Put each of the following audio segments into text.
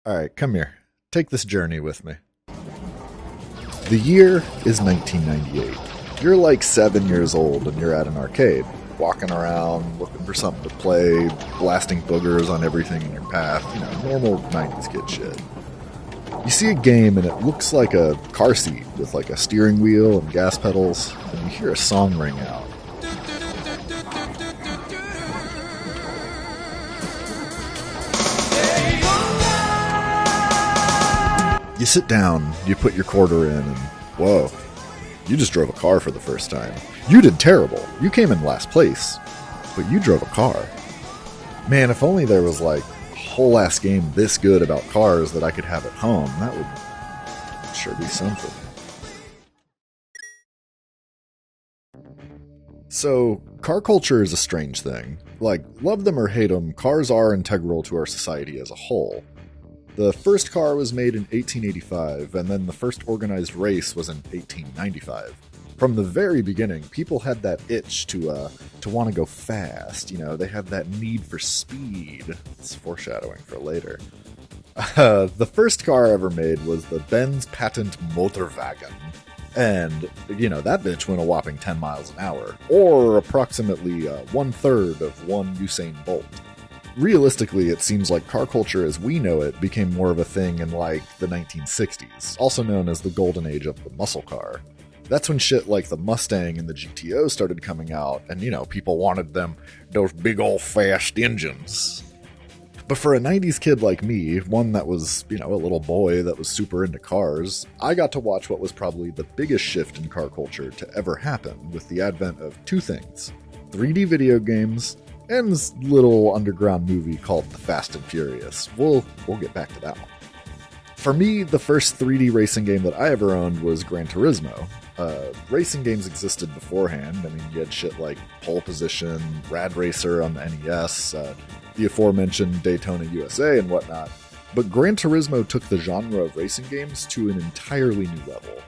All right, come here. Take this journey with me. The year is 1998. You're like 7 years old and you're at an arcade, walking around looking for something to play, blasting boogers on everything in your path, normal 90s kid shit. You see a game and it looks like a car seat with like a steering wheel and gas pedals, and you hear a song ring out. You sit down, you put your quarter in, and whoa, you just drove a car for the first time. You did terrible. You came in last place, but you drove a car. Man, if only there was like a whole ass game this good about cars that I could have at home, that would sure be something. So, car culture is a strange thing. Like, love them or hate them, cars are integral to our society as a whole. The first car was made in 1885, and then the first organized race was in 1895. From the very beginning, people had that itch to want to go fast. They have that need for speed. It's foreshadowing for later. The first car ever made was the Benz Patent Motorwagen. And, that bitch went a whopping 10 miles an hour, or approximately 1/3 of one Usain Bolt. Realistically, it seems like car culture as we know it became more of a thing in like the 1960s, also known as the golden age of the muscle car. That's when shit like the Mustang and the GTO started coming out, and people wanted those big old fast engines. But for a 90s kid like me, one that was, a little boy that was super into cars, I got to watch what was probably the biggest shift in car culture to ever happen with the advent of two things: 3D video games and this little underground movie called The Fast and Furious. We'll get back to that one. For me, the first 3D racing game that I ever owned was Gran Turismo. Racing games existed beforehand. You had shit like Pole Position, Rad Racer on the NES, the aforementioned Daytona USA and whatnot. But Gran Turismo took the genre of racing games to an entirely new level.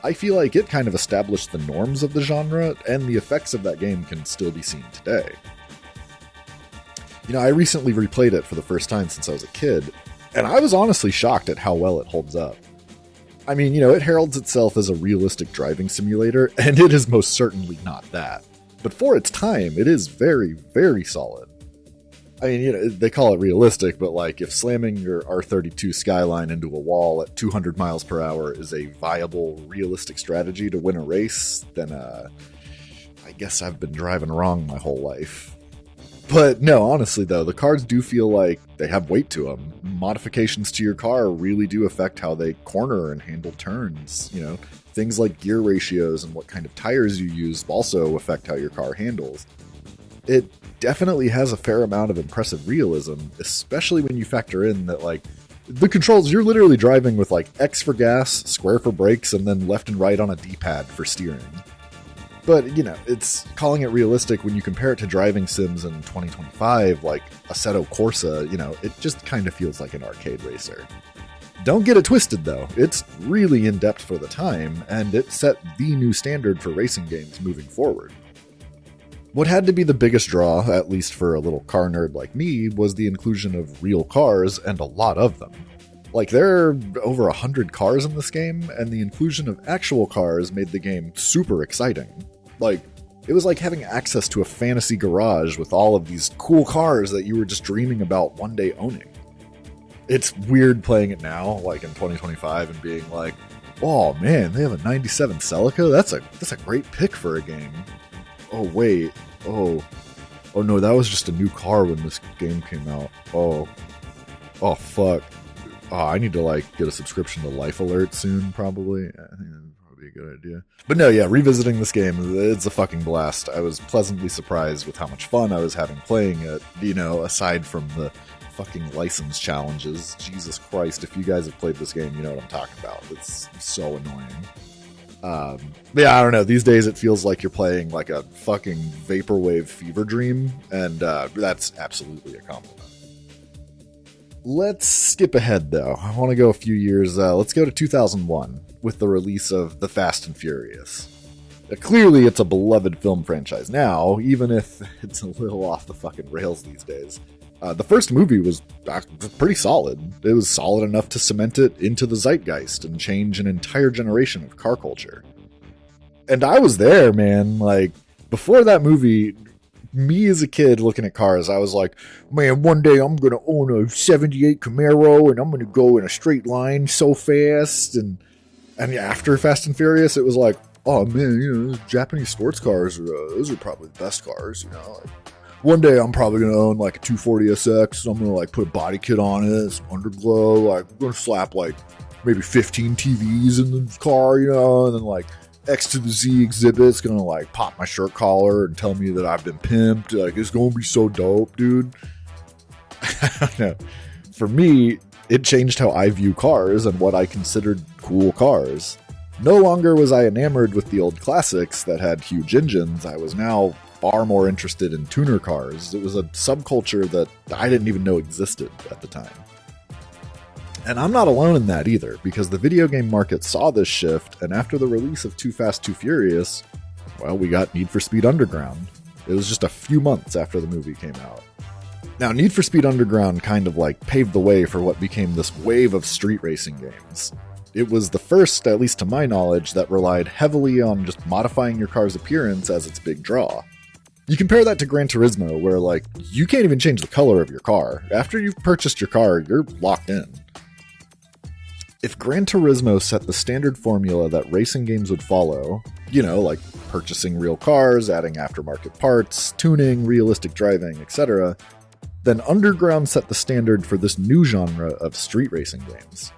I feel like it kind of established the norms of the genre, and the effects of that game can still be seen today. I recently replayed it for the first time since I was a kid, and I was honestly shocked at how well it holds up. It heralds itself as a realistic driving simulator, and it is most certainly not that. But for its time, it is very, very solid. They call it realistic, but like, if slamming your R32 Skyline into a wall at 200 miles per hour is a viable, realistic strategy to win a race, then I guess I've been driving wrong my whole life. But no, honestly though, the cars do feel like they have weight to them. Modifications to your car really do affect how they corner and handle turns. Things like gear ratios and what kind of tires you use also affect how your car handles. It definitely has a fair amount of impressive realism, especially when you factor in that, like, the controls, you're literally driving with like X for gas, square for brakes, and then left and right on a D-pad for steering. But, it's calling it realistic when you compare it to driving sims in 2025, like Assetto Corsa, it just kind of feels like an arcade racer. Don't get it twisted, though. It's really in-depth for the time, and it set the new standard for racing games moving forward. What had to be the biggest draw, at least for a little car nerd like me, was the inclusion of real cars, and a lot of them. Like, there are over 100 cars in this game, and the inclusion of actual cars made the game super exciting. Like, it was like having access to a fantasy garage with all of these cool cars that you were just dreaming about one day owning. It's weird playing it now, like in 2025, and being like, oh man, they have a 97 Celica? That's a great pick for a game. Oh wait, oh no, that was just a new car when this game came out. Oh fuck. Oh, I need to like get a subscription to Life Alert soon, probably. I think that'd probably be a good idea. But no, yeah, revisiting this game, it's a fucking blast. I was pleasantly surprised with how much fun I was having playing it, aside from the fucking license challenges. Jesus Christ, if you guys have played this game, you know what I'm talking about. It's so annoying. But yeah, I don't know. These days it feels like you're playing like a fucking vaporwave fever dream, and that's absolutely a compliment. Let's skip ahead, though. I want to go a few years. Let's go to 2001 with the release of The Fast and Furious. Clearly, it's a beloved film franchise now, even if it's a little off the fucking rails these days. The first movie was pretty solid. It was solid enough to cement it into the zeitgeist and change an entire generation of car culture. And I was there, man. Like, before that movie, me as a kid looking at cars, I was like, man, one day I'm going to own a 78 Camaro and I'm going to go in a straight line so fast. And after Fast and Furious, it was like, oh man, those Japanese sports cars, those are probably the best cars, Like, one day I'm probably going to own like a 240 SX. I'm going to like put a body kit on it, some underglow. Like, I'm going to slap like maybe 15 TVs in the car, and then like X to the Z exhibit's going to like pop my shirt collar and tell me that I've been pimped. Like, it's going to be so dope, dude. I don't know. For me, it changed how I view cars and what I considered cool cars. No longer was I enamored with the old classics that had huge engines. I was now far more interested in tuner cars. It was a subculture that I didn't even know existed at the time. And I'm not alone in that either, because the video game market saw this shift, and after the release of Too Fast, Too Furious, well, we got Need for Speed Underground. It was just a few months after the movie came out. Now, Need for Speed Underground kind of like paved the way for what became this wave of street racing games. It was the first, at least to my knowledge, that relied heavily on just modifying your car's appearance as its big draw. You compare that to Gran Turismo, where like you can't even change the color of your car. After you've purchased your car, you're locked in. If Gran Turismo set the standard formula that racing games would follow, like purchasing real cars, adding aftermarket parts, tuning, realistic driving, etc., then Underground set the standard for this new genre of street racing games.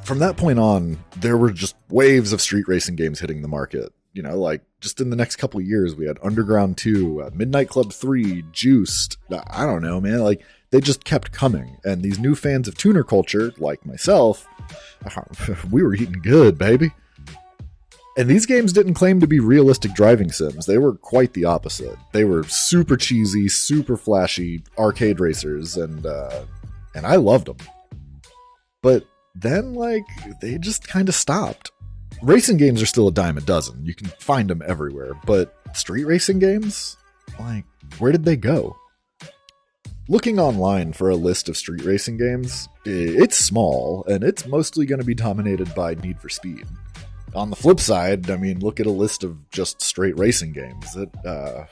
From that point on, there were just waves of street racing games hitting the market. Like just in the next couple of years, we had Underground 2, Midnight Club 3, Juiced. I don't know, man. Like, they just kept coming. And these new fans of tuner culture, like myself, we were eating good, baby. And these games didn't claim to be realistic driving sims. They were quite the opposite. They were super cheesy, super flashy arcade racers, and I loved them. But then, like, they just kind of stopped. Racing games are still a dime a dozen. You can find them everywhere. But street racing games? Like, where did they go? Looking online for a list of street racing games, it's small, and it's mostly going to be dominated by Need for Speed. On the flip side, I mean, look at a list of just straight racing games. It's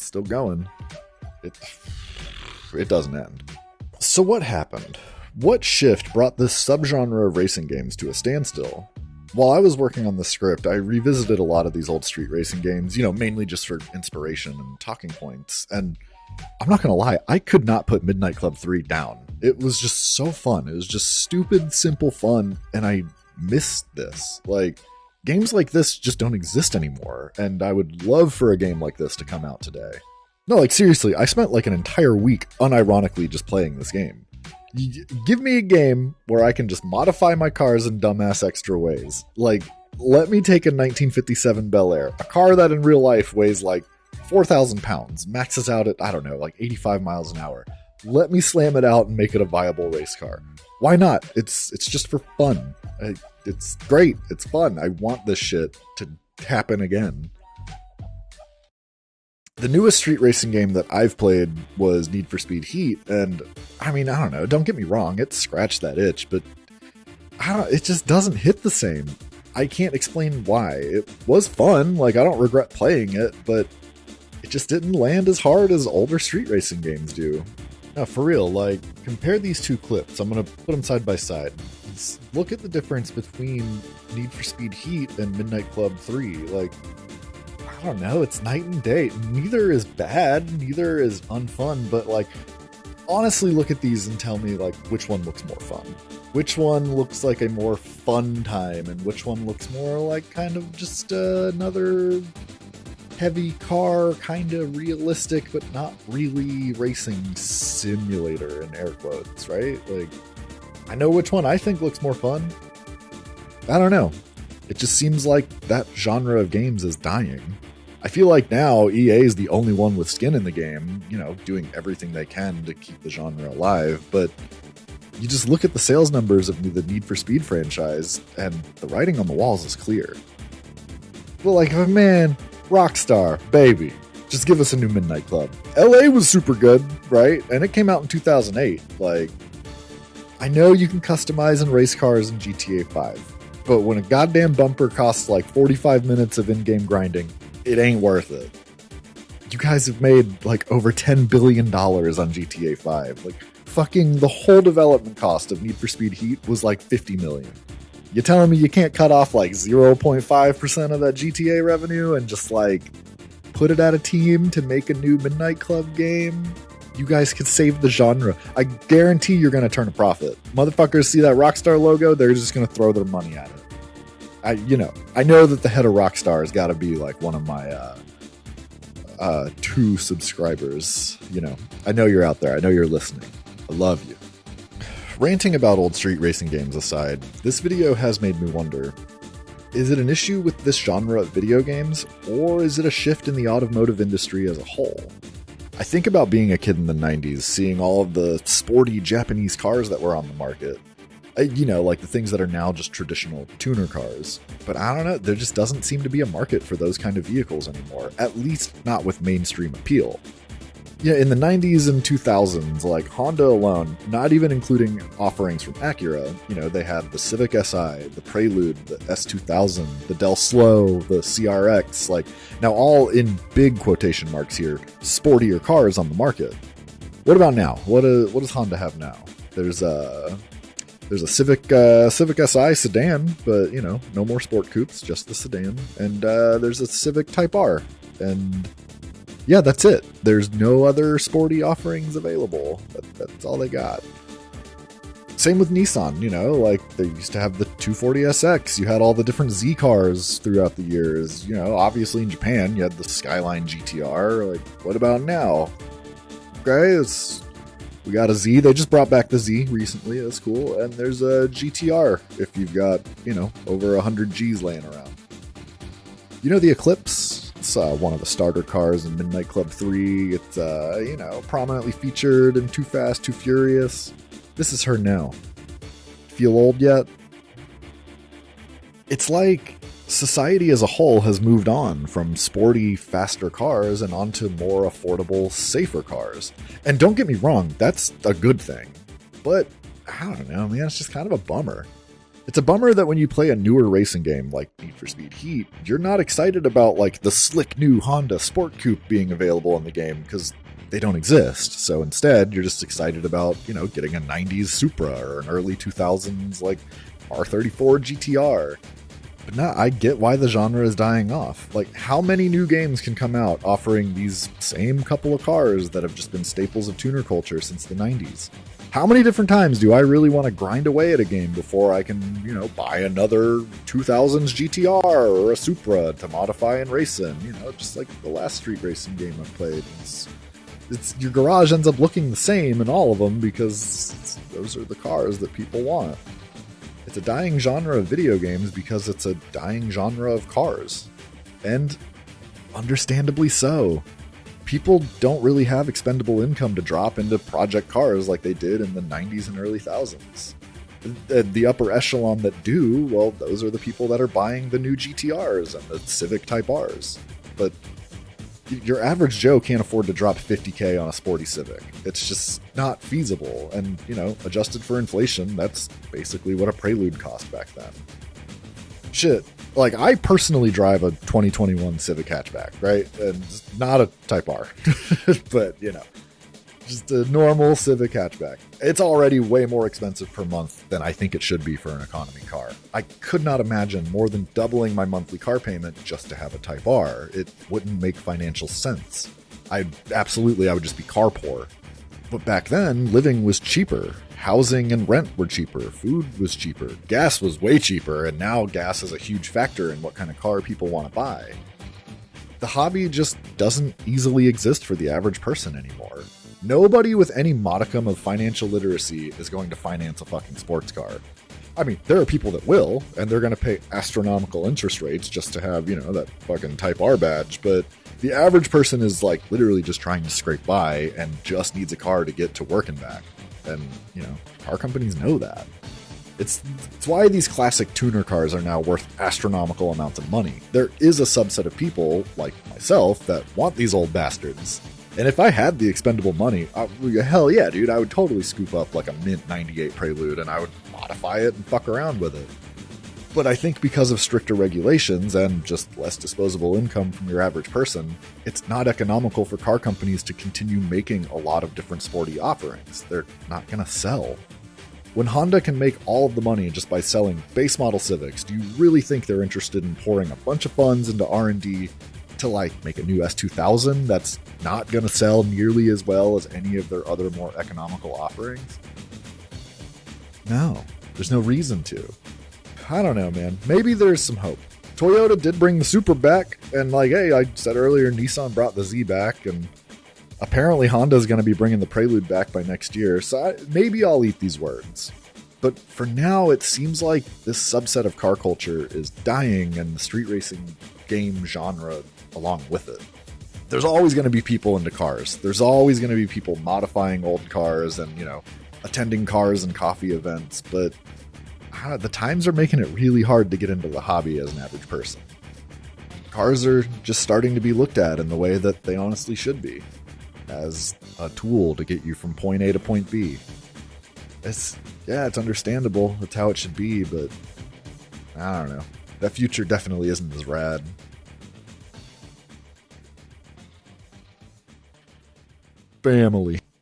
still going. It doesn't end. So what happened? What shift brought this subgenre of racing games to a standstill? While I was working on the script, I revisited a lot of these old street racing games, mainly just for inspiration and talking points. And I'm not going to lie, I could not put Midnight Club 3 down. It was just so fun. It was just stupid, simple fun. And I missed this. Like, games like this just don't exist anymore. And I would love for a game like this to come out today. No, like seriously, I spent like an entire week unironically just playing this game. Give me a game where I can just modify my cars in dumbass extra ways. Like, let me take a 1957 Bel Air, a car that in real life weighs like 4,000 pounds, maxes out at, I don't know, like 85 miles an hour. Let me slam it out and make it a viable race car. Why not? It's just for fun. It's great. It's fun. I want this shit to happen again. The newest street racing game that I've played was Need for Speed Heat, and I mean, I don't know, don't get me wrong, it scratched that itch, but it just doesn't hit the same. I can't explain why. It was fun, like I don't regret playing it, but it just didn't land as hard as older street racing games do. Now, for real, like, compare these two clips. I'm going to put them side by side. Look at the difference between Need for Speed Heat and Midnight Club 3. Like, I don't know, it's night and day. Neither is bad, neither is unfun, but like, honestly look at these and tell me like which one looks more fun. Which one looks like a more fun time, and which one looks more like kind of just another heavy car, kind of realistic, but not really racing simulator in air quotes, right? Like, I know which one I think looks more fun. I don't know. It just seems like that genre of games is dying. I feel like now EA is the only one with skin in the game, doing everything they can to keep the genre alive, but you just look at the sales numbers of the Need for Speed franchise, and the writing on the walls is clear. Well, like, man, Rockstar, baby, Just give us a new Midnight Club. LA was super good, right? And it came out in 2008. Like, I know you can customize and race cars in GTA 5, but when a goddamn bumper costs like 45 minutes of in-game grinding, it ain't worth it. You guys have made like over $10 billion on GTA 5. Like, fucking the whole development cost of Need for Speed Heat was like $50 million. You telling me you can't cut off like 0.5% of that GTA revenue and just like put it at a team to make a new Midnight Club game? You guys could save the genre. I guarantee you're going to turn a profit. Motherfuckers see that Rockstar logo, they're just going to throw their money at it. I know that the head of Rockstar has got to be like one of my 2 subscribers. You know, I know you're out there. I know you're listening. I love you. Ranting about old street racing games aside, this video has made me wonder, is it an issue with this genre of video games, or is it a shift in the automotive industry as a whole? I think about being a kid in the 90s, seeing all of the sporty Japanese cars that were on the market. You know, like the things that are now just traditional tuner cars. But I don't know, there just doesn't seem to be a market for those kind of vehicles anymore, at least not with mainstream appeal. Yeah, in the 90s and 2000s, like Honda alone, not even including offerings from Acura, you know, they had the Civic Si, the Prelude, the S2000, the Del Slow, the CRX, like, now all in big quotation marks here, sportier cars on the market. What about now? What does Honda have now? There's a Civic Si sedan, but, you know, no more sport coupes, just the sedan. And there's a Civic Type R, and yeah, that's it. There's no other sporty offerings available. That's all they got. Same with Nissan, you know, like they used to have the 240SX. You had all the different Z cars throughout the years. You know, obviously in Japan, you had the Skyline GTR. Like, what about now? Okay, we got a Z. They just brought back the Z recently. That's cool. And there's a GTR if you've got, you know, over 100 Gs laying around. You know the Eclipse? It's one of the starter cars in Midnight Club 3. It's, you know, prominently featured in Too Fast, Too Furious. This is her now. Feel old yet? It's like society as a whole has moved on from sporty, faster cars and onto more affordable, safer cars. And don't get me wrong, that's a good thing. But, I don't know, man, it's just kind of a bummer. It's a bummer that when you play a newer racing game like Need for Speed Heat, you're not excited about like the slick new Honda Sport Coupe being available in the game because they don't exist. So instead, you're just excited about, you know, getting a 90s Supra or an early 2000s like R34 GTR. But no, I get why the genre is dying off. Like, how many new games can come out offering these same couple of cars that have just been staples of tuner culture since the 90s? How many different times do I really want to grind away at a game before I can, you know, buy another 2000s GTR or a Supra to modify and race in? You know, just like the last street racing game I played. It's your garage ends up looking the same in all of them because those are the cars that people want. It's a dying genre of video games because it's a dying genre of cars. And understandably so. People don't really have expendable income to drop into project cars like they did in the 90s and early thousands. The upper echelon that do, well, those are the people that are buying the new GTRs and the Civic Type Rs. But your average Joe can't afford to drop $50,000 on a sporty Civic. It's just not feasible. And, you know, adjusted for inflation, that's basically what a Prelude cost back then. Shit. Like, I personally drive a 2021 Civic hatchback, right? And not a Type R, but, you know, just a normal Civic hatchback. It's already way more expensive per month than I think it should be for an economy car. I could not imagine more than doubling my monthly car payment just to have a Type R. It wouldn't make financial sense. I would just be car poor. But back then, living was cheaper. Housing and rent were cheaper. Food was cheaper. Gas was way cheaper. And now gas is a huge factor in what kind of car people want to buy. The hobby just doesn't easily exist for the average person anymore. Nobody with any modicum of financial literacy is going to finance a fucking sports car. I mean, there are people that will, and they're going to pay astronomical interest rates just to have, you know, that fucking Type R badge, but the average person is like literally just trying to scrape by and just needs a car to get to work and back. And, you know, car companies know that. It's why these classic tuner cars are now worth astronomical amounts of money. There is a subset of people, like myself, that want these old bastards. And if I had the expendable money, hell yeah, dude, I would totally scoop up like a mint 98 Prelude and I would modify it and fuck around with it. But I think because of stricter regulations and just less disposable income from your average person, it's not economical for car companies to continue making a lot of different sporty offerings. They're not going to sell. When Honda can make all of the money just by selling base model Civics, do you really think they're interested in pouring a bunch of funds into R&D to like make a new S2000 that's not going to sell nearly as well as any of their other more economical offerings? No, there's no reason to. I don't know, man. Maybe there's some hope. Toyota did bring the Supra back, and like, hey, I said earlier, Nissan brought the Z back, and apparently Honda's going to be bringing the Prelude back by next year, so maybe I'll eat these words. But for now, it seems like this subset of car culture is dying and the street racing game genre along with it. There's always going to be people into cars. There's always going to be people modifying old cars and, attending cars and coffee events, but the times are making it really hard to get into the hobby as an average person. Cars are just starting to be looked at in the way that they honestly should be, as a tool to get you from point A to point B. It's understandable. That's how it should be, but I don't know. That future definitely isn't as rad. Family.